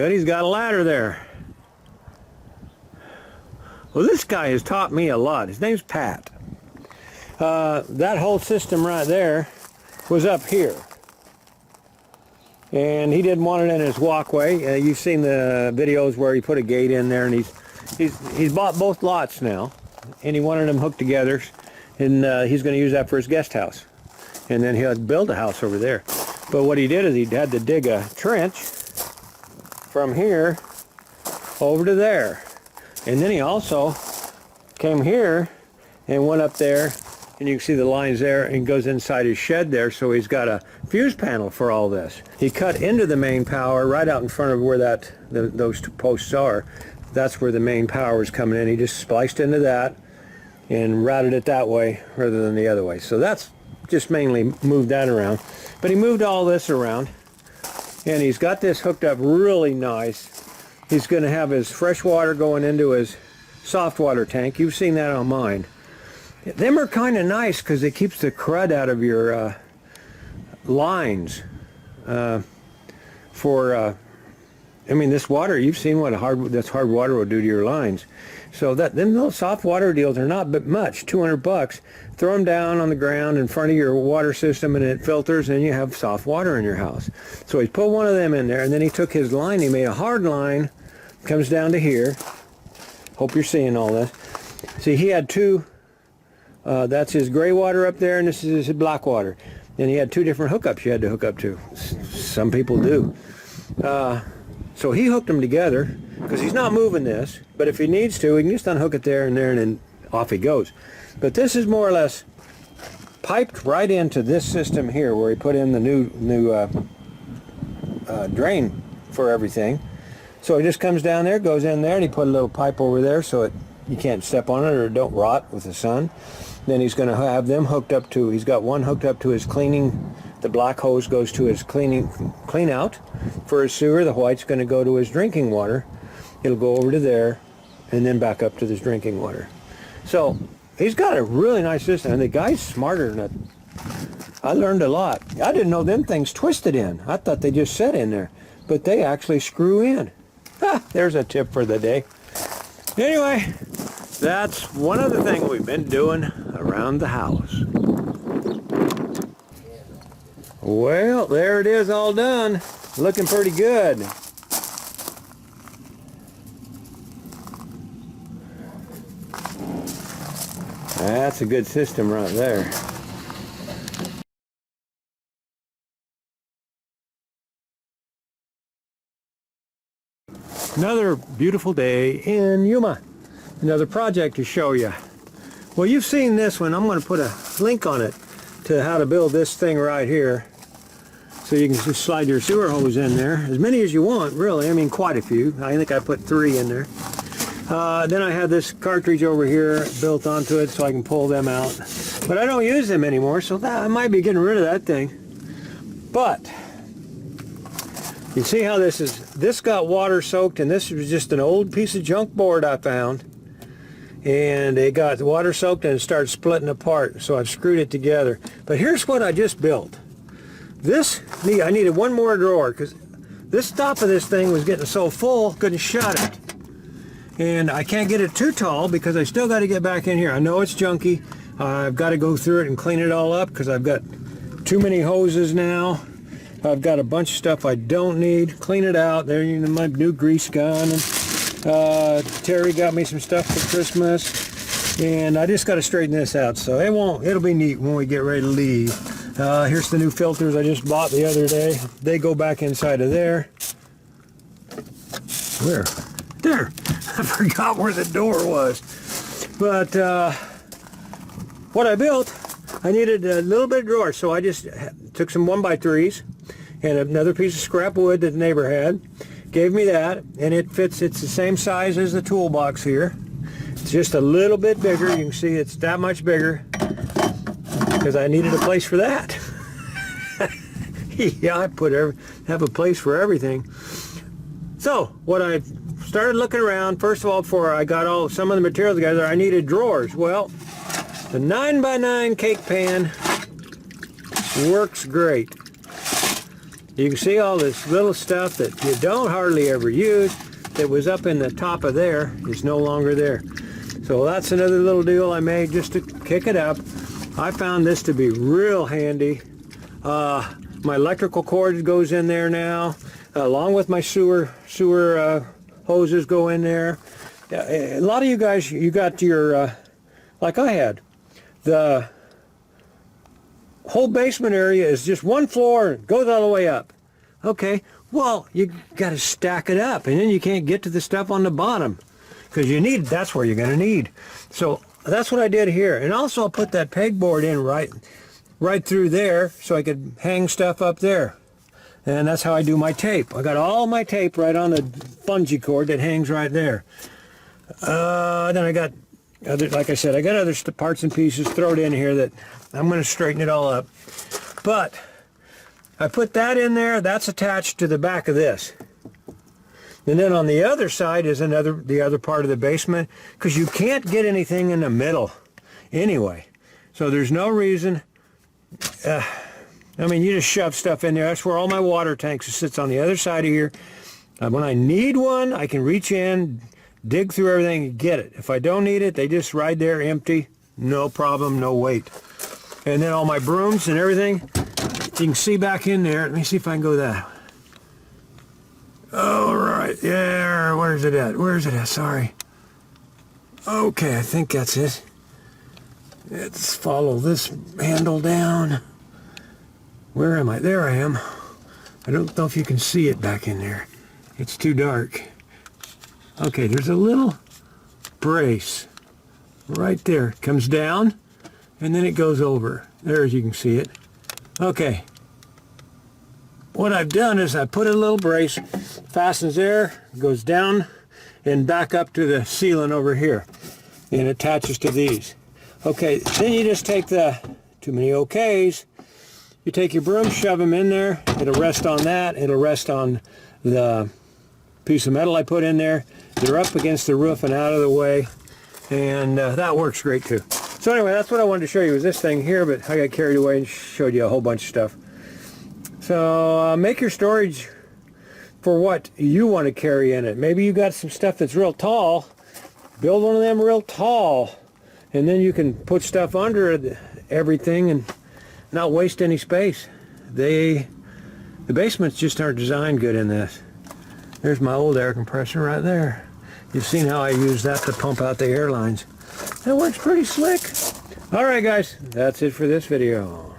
But he's got a ladder there. Well, this guy has taught me a lot. His name's Pat. That whole system right there was up here. And he didn't want it in his walkway. You've seen the videos where he put a gate in there, and he's bought both lots now. And he wanted them hooked together, and he's going to use that for his guest house. And then he'll build a house over there. But what he did is he had to dig a trench from here over to there. And then he also came here and went up there, and you can see the lines there, and goes inside his shed there, so he's got a fuse panel for all this. He cut into the main power right out in front of where those two posts are. That's where the main power is coming in. He just spliced into that and routed it that way rather than the other way. So that's just mainly moved that around. But he moved all this around, and he's got this hooked up really nice. He's going to have his fresh water going into his soft water tank. You've seen that on mine. Them are kind of nice because it keeps the crud out of your lines. I mean, this water, you've seen what this hard water will do to your lines. So them little soft water deals are not but much, $200. Throw them down on the ground in front of your water system, and it filters, and you have soft water in your house. So he put one of them in there, and then he took his line, he made a hard line, comes down to here. Hope you're seeing all this. See, he had two, that's his gray water up there, and this is his black water. And he had two different hookups you had to hook up to. Some people do. So he hooked them together, because he's not moving this, but if he needs to, he can just unhook it there, and then off he goes. But this is more or less piped right into this system here, where he put in the new drain for everything. So it just comes down there, goes in there, and he put a little pipe over there so you can't step on it or it don't rot with the sun. Then he's going to have them hooked up to, he's got one hooked up to his cleaning. The black hose goes to his clean out for his sewer. The white's going to go to his drinking water. It'll go over to there and then back up to this drinking water. So he's got a really nice system, and the guy's smarter than it. I learned a lot. I didn't know them things twisted in. I thought they just set in there, but they actually screw in. There's a tip for the day. Anyway, that's one of the things we've been doing around the house. Well, there it is, all done. Looking pretty good. That's a good system right there. Another beautiful day in Yuma. Another project to show you. Well, you've seen this one. I'm going to put a link on it to how to build this thing right here. So you can just slide your sewer hose in there. As many as you want, really. I mean, quite a few. I think I put 3 in there. Then I have this cartridge over here built onto it so I can pull them out. But I don't use them anymore, so I might be getting rid of that thing. But you see how this got water soaked, and this was just an old piece of junk board I found. And it got water soaked and it started splitting apart, so I've screwed it together. But here's what I just built. I needed one more drawer because this top of this thing was getting so full, couldn't shut it. And I can't get it too tall because I still got to get back in here. I know it's junky. I've got to go through it and clean it all up because I've got too many hoses now. I've got a bunch of stuff I don't need. Clean it out. There, my new grease gun. And Terry got me some stuff for Christmas. And I just got to straighten this out. So it'll be neat when we get ready to leave. Here's the new filters I just bought the other day. They go back inside of there. Where? There. I forgot where the door was. But what I built, I needed a little bit of drawer, so I just took some 1x3s and another piece of scrap wood that the neighbor had. Gave me that, and it fits. It's the same size as the toolbox here. It's just a little bit bigger. You can see it's that much bigger because I needed a place for that. Yeah, I have a place for everything. So what I started looking around, first of all, before I got some of the material together, I needed drawers. Well, the 9x9 cake pan works great. You can see all this little stuff that you don't hardly ever use that was up in the top of there is no longer there. So that's another little deal I made just to kick it up. I found this to be real handy. My electrical cord goes in there now, along with my sewer hoses go in there. A lot of you guys, you got your, like I had, the whole basement area is just one floor and goes all the way up. Okay, well, you got to stack it up, and then you can't get to the stuff on the bottom because that's where you're going to need. So that's what I did here. And also I put that pegboard in right through there so I could hang stuff up there. And that's how I do my tape. I got all my tape right on the bungee cord that hangs right there. Then I got other, like I said, I got other parts and pieces thrown in here that I'm going to straighten it all up. But I put that in there. That's attached to the back of this. And then on the other side is the other part of the basement, because you can't get anything in the middle anyway. So there's no reason. I mean, you just shove stuff in there. That's where all my water tanks sits, on the other side of here. When I need one, I can reach in, dig through everything and get it. If I don't need it, they just ride there empty. No problem, no weight. And then all my brooms and everything, you can see back in there. Let me see if I can go that. All right, yeah, where's it at? Where's it at? Sorry. Okay, I think that's it. Let's follow this handle down. Where am I? There I am. I don't know if you can see it back in there. It's too dark. Okay, there's a little brace right there. It comes down, and then it goes over. There, as you can see it. Okay. What I've done is I put a little brace, fastens there, goes down, and back up to the ceiling over here, and attaches to these. Okay, then you just take too many okays, you take your broom, shove them in there, it'll rest on that, it'll rest on the piece of metal I put in there. They're up against the roof and out of the way, and that works great too. So anyway, that's what I wanted to show you, was this thing here, but I got carried away and showed you a whole bunch of stuff. So make your storage for what you want to carry in it. Maybe you got some stuff that's real tall. Build one of them real tall, and then you can put stuff under everything and not waste any space. The basements just aren't designed good in this. There's my old air compressor right there. You've seen how I use that to pump out the air lines. That works pretty slick. All right, guys, that's it for this video.